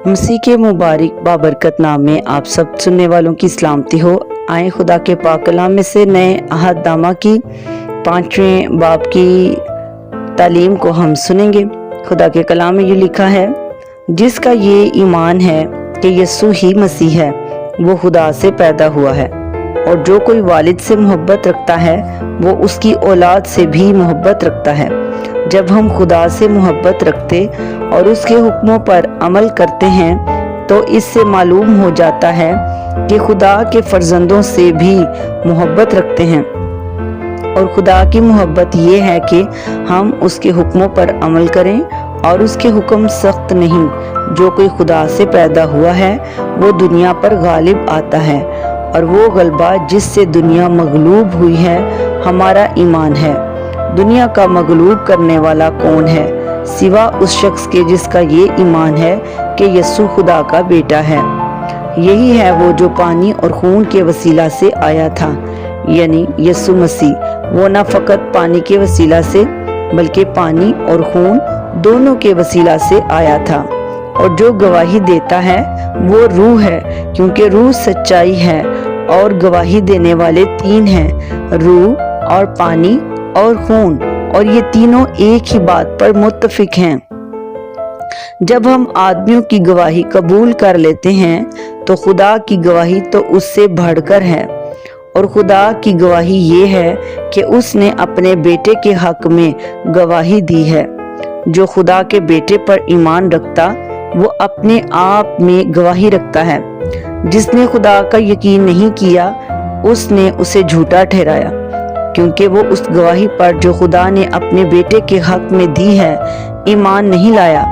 मसीह के मुबारक बाबरकत नाम में आप सब सुनने वालों की सलामती हो। आए खुदा के पाक कलाम में से नए अहदनामा की 5वें बाब की तालीम को हम सुनेंगे। खुदा के कलाम में ये लिखा है, जिसका ये ईमान है कि यीशु ही मसीह है, वो खुदा से पैदा हुआ है, और जो कोई वालिद से मोहब्बत रखता है वो उसकी औलाद से भी मोहब्बत रखता है। जब हम खुदा से मोहब्बत रखते और उसके हुक्मों पर अमल करते हैं तो इससे मालूम हो जाता है कि खुदा के फर्जंदों से भी मोहब्बत रखते हैं। और खुदा की मोहब्बत ये है कि हम उसके हुक्मों पर अमल करें, और उसके हुक्म सख्त नहीं। जो कोई खुदा से पैदा हुआ है वो दुनिया पर गालिब आता है, और वो गलबा जिससे दुनिया मगलूब हुई है हमारा ईमान है। दुनिया का मगलूब करने वाला कौन है सिवा उस शख्स के जिसका ये ईमान है कि यीशु खुदा का बेटा है। यही है वो जो पानी और खून के वसीला से आया था, यानी यीशु मसीह। वो न फकत पानी के वसीला से बल्कि पानी और खून दोनों के वसीला से आया था। और जो गवाही देता है वो रूह है, क्योंकि रूह सच्चाई है। और गवाही देने वाले 3 हैं, रूह और पानी और खून, और ये तीनों एक ही बात पर मुत्तफिक हैं। जब हम आदमियों की गवाही कबूल कर लेते हैं तो खुदा की गवाही तो उससे बढ़कर है। और खुदा की गवाही ये है कि उसने अपने बेटे के हक में गवाही दी है। जो खुदा के बेटे पर ईमान रखता वो अपने आप में गवाही रखता है। जिसने खुदा का यकीन नहीं किया उसने उसे झूठा ठहराया, क्योंकि वो उस गवाही पर जो खुदा ने अपने बेटे के हक में दी है ईमान नहीं लाया।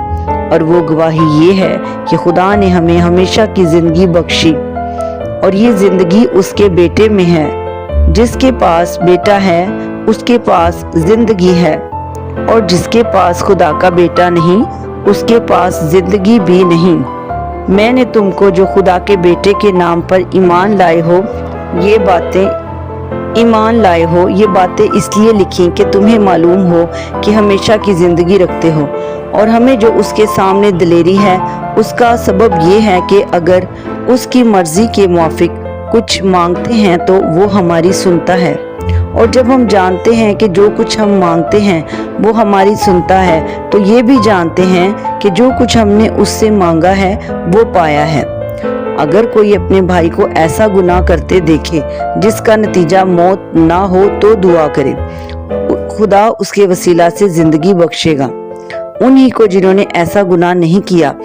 और वो गवाही ये है कि खुदा ने हमें हमेशा की जिंदगी बख्शी, और ये जिंदगी उसके बेटे में है। जिसके पास बेटा है उसके पास जिंदगी है, और जिसके पास खुदा का बेटा नहीं उसके पास जिंदगी भी नहीं। मैंने तुमको जो खुदा के बेटे के नाम पर ईमान लाए हो ये बातें इसलिए लिखी कि तुम्हें मालूम हो कि हमेशा की जिंदगी रखते हो। और हमें जो उसके सामने दिलेरी है उसका सबब ये है कि अगर उसकी मर्जी के मुआफिक कुछ मांगते हैं तो वो हमारी सुनता है। और जब हम जानते हैं कि जो कुछ हम मांगते हैं वो हमारी सुनता है, तो ये भी जानते हैं कि जो कुछ हमने उससे मांगा है वो पाया है। अगर कोई अपने भाई को ऐसा गुनाह करते देखे जिसका नतीजा मौत ना हो तो दुआ करे, खुदा उसके वसीला से जिंदगी बख्शेगा। उन्हीं को जिन्होंने ऐसा गुनाह नहीं किया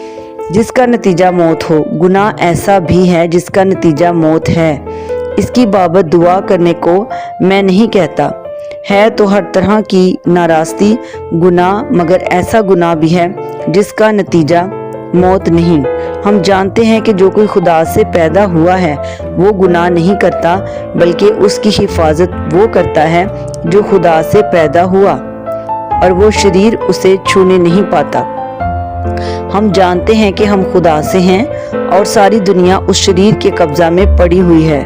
जिसका नतीजा मौत हो। गुनाह ऐसा भी है जिसका नतीजा मौत है। इसकी बाबत दुआ करने को मैं नहीं कहता, है तो हर तरह की नाराज़गी गुनाह, मगर ऐसा गुनाह भी है जिसका नतीजा मौत नहीं। हम जानते हैं कि जो कोई खुदा से पैदा हुआ है वो गुनाह नहीं करता, बल्कि उसकी हिफाजत वो करता है जो खुदा से पैदा हुआ, और वो शरीर उसे छूने नहीं पाता। हम जानते हैं कि हम खुदा से हैं और सारी दुनिया उस शरीर के कब्जा में पड़ी हुई है।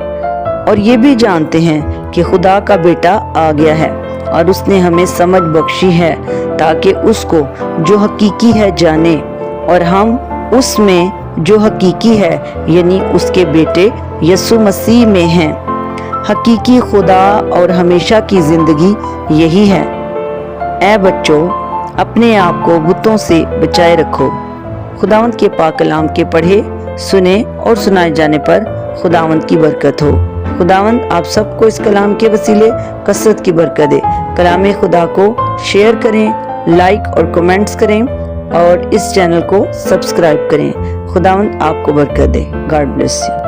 और ये भी जानते हैं कि खुदा का बेटा आ गया है और उसने हमें समझ बख्शी है ताकि उसको जो हकीकी है जाने, और हम उसमें जो हकीकी है यानी उसके बेटे यीशु मसीह में हैं। हकीकी खुदा और हमेशा की जिंदगी यही है। ऐ बच्चों, अपने आप को बुतों से बचाए रखो। खुदावंद के पाक कलाम के पढ़े, सुने और सुनाए जाने पर खुदावंद की बरकत हो। खुदावंद आप सबको इस कलाम के वसीले कसरत की बरकत दे। कलाम खुदा को शेयर करें, लाइक और कमेंट्स करें, और इस चैनल को सब्सक्राइब करें। खुदावंद आपको बरकत दे। God bless you.